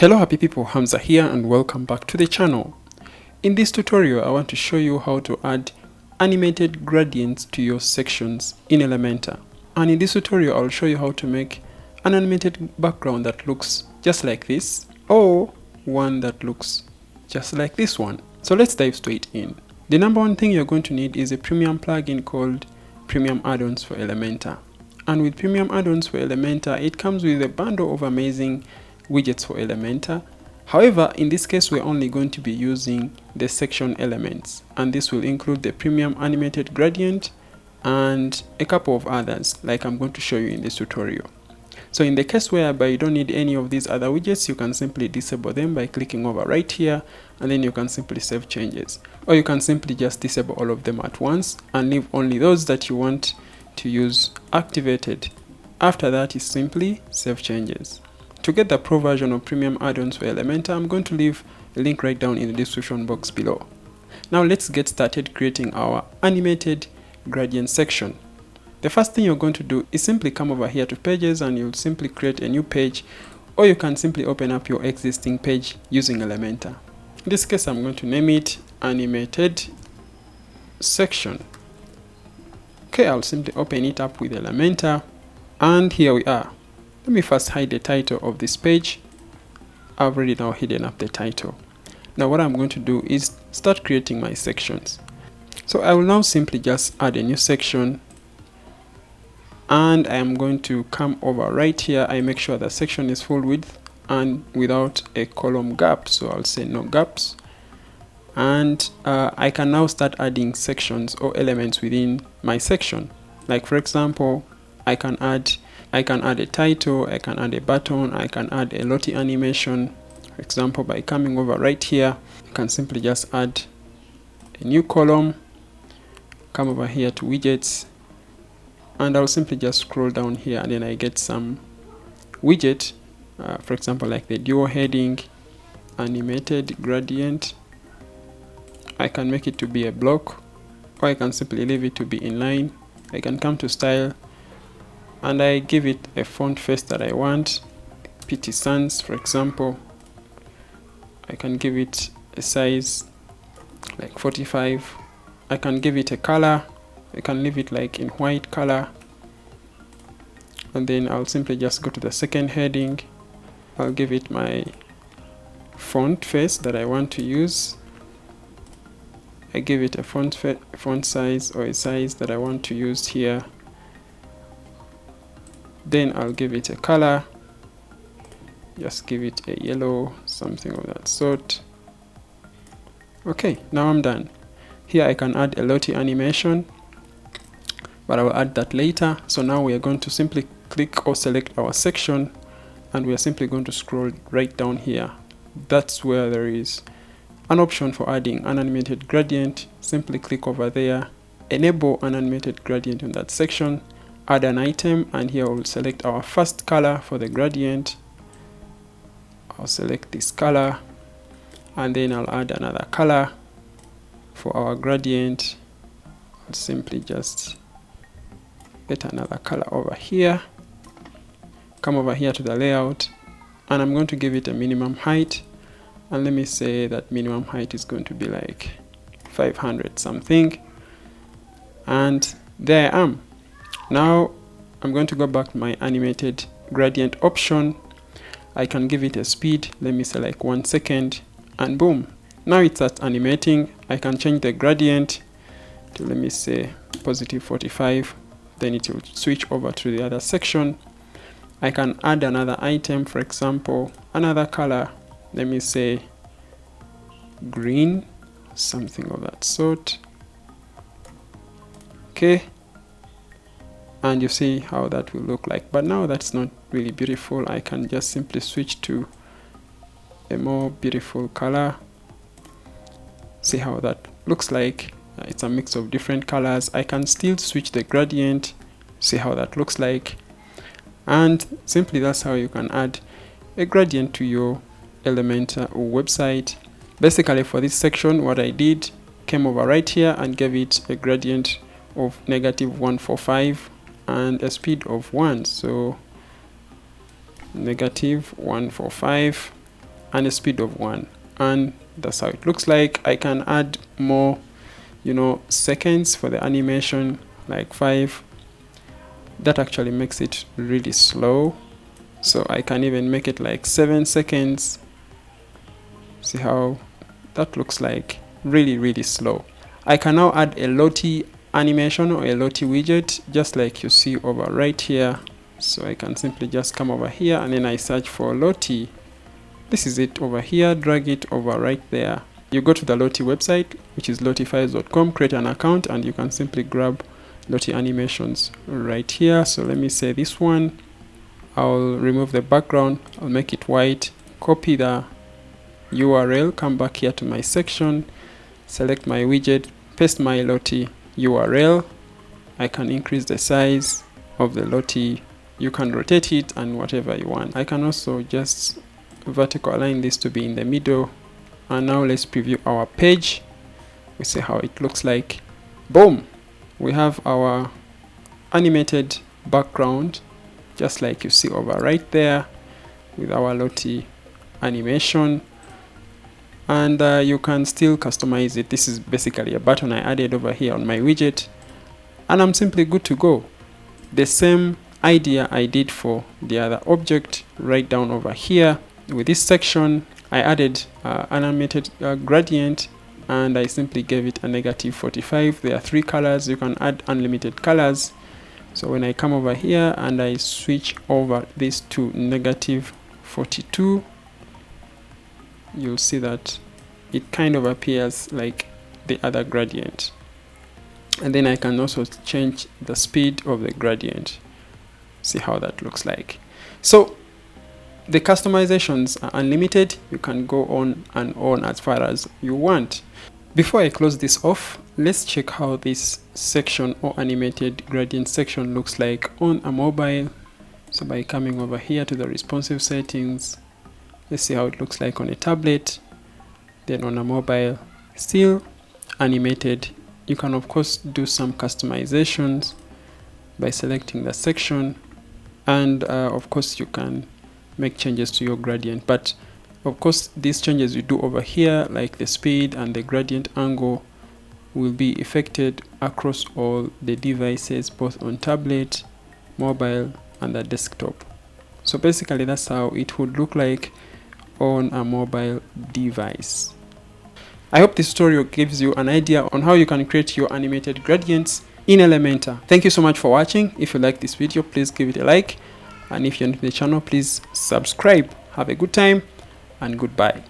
Hello happy people, Hamza here and welcome back to the channel. In this tutorial I want to show you how to add animated gradients to your sections in Elementor. And in this tutorial I'll show you how to make an animated background that looks just like this, or one that looks just like this one. So let's dive straight in. The number one thing you're going to need is a premium plugin called Premium Addons for Elementor. And with Premium Addons for Elementor, it comes with a bundle of amazing widgets for Elementor. However, in this case we're only going to be using the section elements, and this will include the premium animated gradient and a couple of others like I'm going to show you in this tutorial. So in the case whereby you don't need any of these other widgets, you can simply disable them by clicking over right here, and then you can simply save changes, or you can simply just disable all of them at once and leave only those that you want to use activated. After that is simply save changes. To get the pro version of Premium Addons for Elementor, I'm going to leave a link right down in the description box below. Now let's get started creating our animated gradient section. The first thing you're going to do is simply come over here to pages, and you'll simply create a new page, or you can simply open up your existing page using Elementor. In this case I'm going to name it animated section. Okay, I'll simply open it up with Elementor, and here we are. Let me first hide the title of this page. I've already now hidden up the title. Now what I'm going to do is start creating my sections. So I will now simply just add a new section, and I am going to come over right here. I make sure the section is full width and without a column gap, so I'll say no gaps. And I can now start adding sections or elements within my section. Like for example, I can add a title, I can add a button, I can add a lottie animation. For example, by coming over right here, you can simply just add a new column, come over here to widgets, and I'll simply just scroll down here, and then I get some widget, for example like the dual heading, animated gradient. I can make it to be a block, or I can simply leave it to be inline. I can come to style, and I give it a font face that I want, PT Sans for example. I can give it a size like 45. I can give it a color. I can leave it like in white color, and then I'll simply just go to the second heading. I'll give it my font face that I want to use. I give it a font size, or a size that I want to use here. Then I'll give it a color, just give it a yellow, something of that sort. Okay, now I'm done. Here I can add a lottie animation, but I will add that later. So now we are going to simply click or select our section, and we are simply going to scroll right down here. That's where there is an option for adding an animated gradient. Simply click over there, enable an animated gradient in that section, add an item, and here we'll select our first color for the gradient. I'll select this color, and then I'll add another color for our gradient. I'll simply just get another color over here, come over here to the layout, and I'm going to give it a minimum height, and let me say that minimum height is going to be like 500 something, and there I am. Now I'm going to go back to my animated gradient option. I can give it a speed, let me say like 1 second, and boom, now it starts animating. I can change the gradient to, let me say, positive 45, then it will switch over to the other section. I can add another item, for example another color, let me say green, something of that sort. Okay, and you see how that will look like. But now that's not really beautiful. I can just simply switch to a more beautiful color. See how that looks like. It's a mix of different colors. I can still switch the gradient. See how that looks like. And simply that's how you can add a gradient to your Elementor website. Basically for this section, what I did, came over right here and gave it a gradient of -145 and a speed of 1. So -145, and a speed of 1, and that's how it looks like. I can add more, seconds for the animation, like 5. That actually makes it really slow, so I can even make it like 7 seconds. See how that looks like, really slow. I can now add a Lottie animation or a Lottie widget, just like you see over right here. So I can simply just come over here and then I search for Lottie. This is it over here, drag it over right there. You go to the Lottie website, which is lottiefiles.com, create an account, and you can simply grab Lottie animations right here. So let me say this one. I'll remove the background, I'll make it white, copy the URL, come back here to my section, select my widget, paste my Lottie URL. I can increase the size of the Lottie. You can rotate it and whatever you want. I can also just vertical align this to be in the middle. And now let's preview our page. We see how it looks like. Boom! We have our animated background, just like you see over right there, with our Lottie animation. And you can still customize it. This is basically a button I added over here on my widget, and I'm simply good to go. The same idea I did for the other object right down over here. With this section, I added an animated gradient, and I simply gave it a -45. There are 3 colors. You can add unlimited colors. So when I come over here and I switch over this to -42, you'll see that it kind of appears like the other gradient. And then I can also change the speed of the gradient. See how that looks like. So the customizations are unlimited. You can go on and on as far as you want. Before I close this off, let's check how this section or animated gradient section looks like on a mobile. So by coming over here to the responsive settings, let's see how it looks like on a tablet, then on a mobile, still animated. You can of course do some customizations by selecting the section, and of course you can make changes to your gradient, but of course these changes you do over here, like the speed and the gradient angle, will be affected across all the devices, both on tablet, mobile, and the desktop. So basically that's how it would look like on a mobile device. I hope this tutorial gives you an idea on how you can create your animated gradients in Elementor. Thank you so much for watching. If you like this video, please give it a like, and if you're new to the channel, please subscribe. Have a good time and goodbye.